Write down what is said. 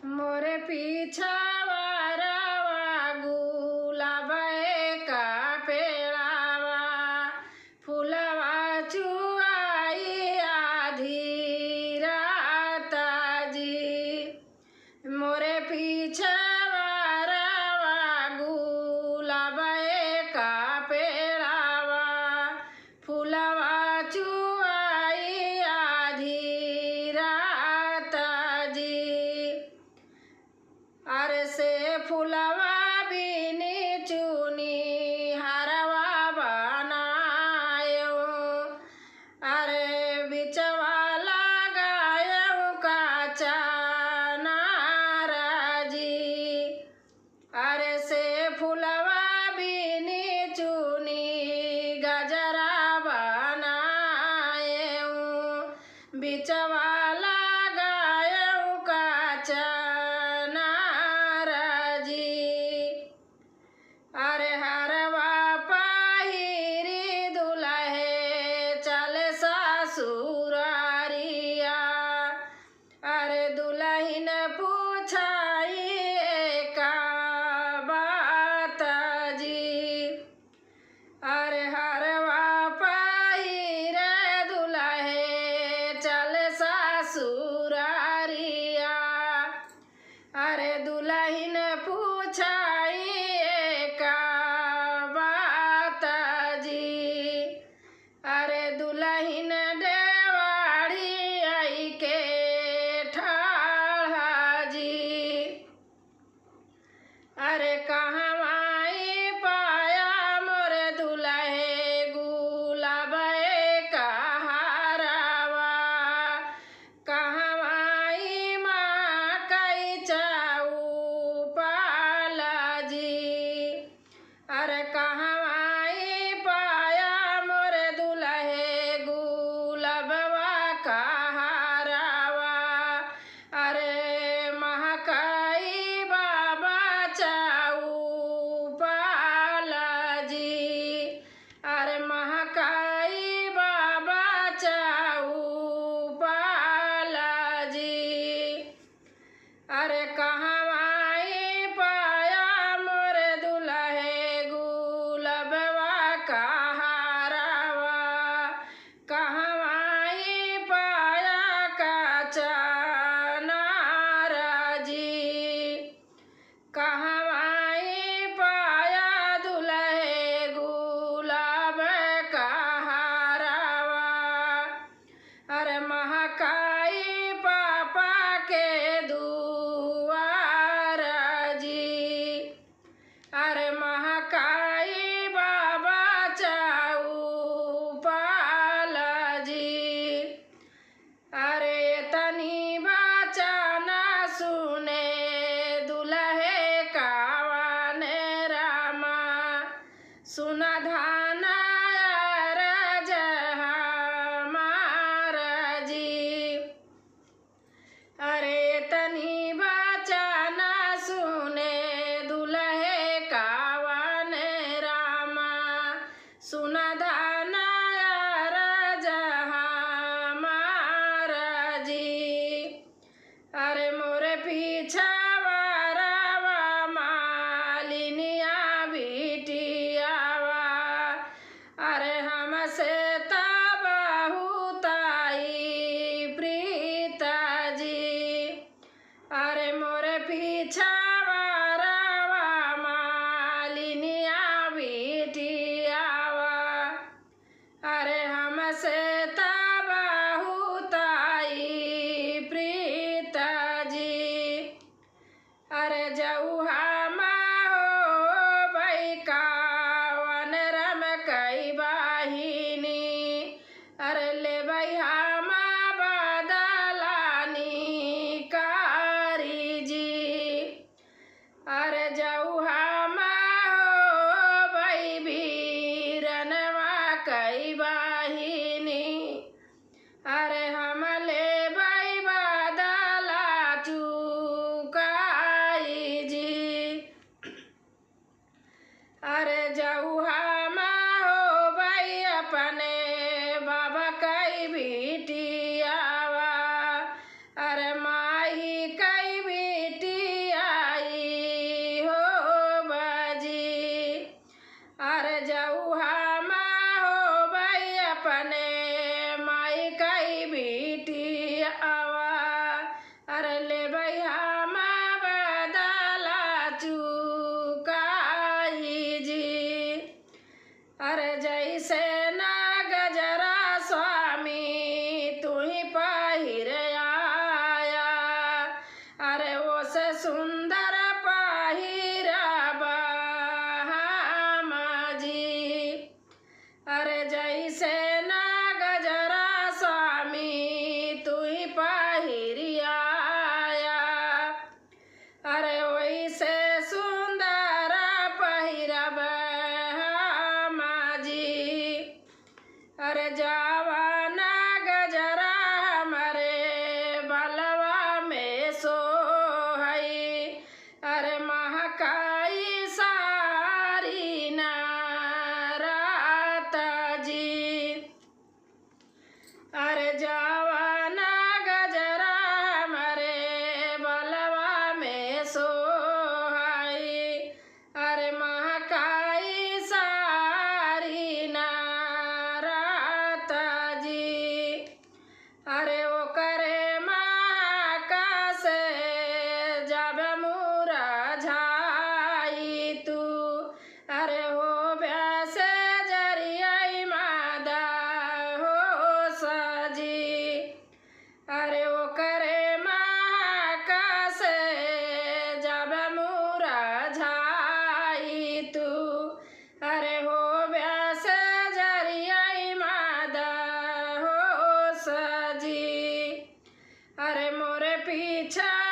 मोरे पीछावा रवा गुलाबे का पेड़ावा फूलवा चुआई आधी राता जी। मोरे पीछावा रवा गुलाबे का पेड़ावा फूलवा चुआई आधी राता जी। अरे से फुलवा बीनी चुनी हरवा बनायो अरे बिचवा लगायो काचा नाराजी। अरे से फुलवा बीनी चुनी गजरा बनायो बिचवा लगायो काचा अरे हरवा पहिरी दुल्हे चले ससुरारिया अरे दुल्हिन पूछाई का बात जी। अरे हरवा पहिरे दुल्हे चले ससुरारिया अरे दुल्हिन पूछाई अरे दुल्हिन डेवाड़ी आई के ठाढ़ा जी। अरे कहवाई पाया मोरे दुल्हे गुलाबे का हारावा कहवाई माँ कई चाऊ पाला जी। अरे कहवाई पाया मोरे दुल्हे गुलाबवा का हारावा अरे महकाई बाबा चाऊ पाला जी। अरे महकाई बाबा चाऊ पाला जी। अरे कहवाई पाया मोरे दुल्हे गुलाबवा का हारावा कहवाई पाया काचा नाराजी। कहवाई पाया दुल्हे गुलाब का हारावा अरे महकाई पापा के दुआर जी। अरे महकाई बाबा चाऊ पाला जी। अरे तनी बचाना सुने दुल्हे कावाने रामा सुना धाना अरे तनी बचाना सुने दुल्हे कावाने रामा सुना धाना जी। अरे मोरे पीछावा रवा मालिनिया बिटियावा अरे हमसे अरे मोरे पीछावा रवा मालिनिया बिटियावा अरे हमसे बहुत प्रीत पीछा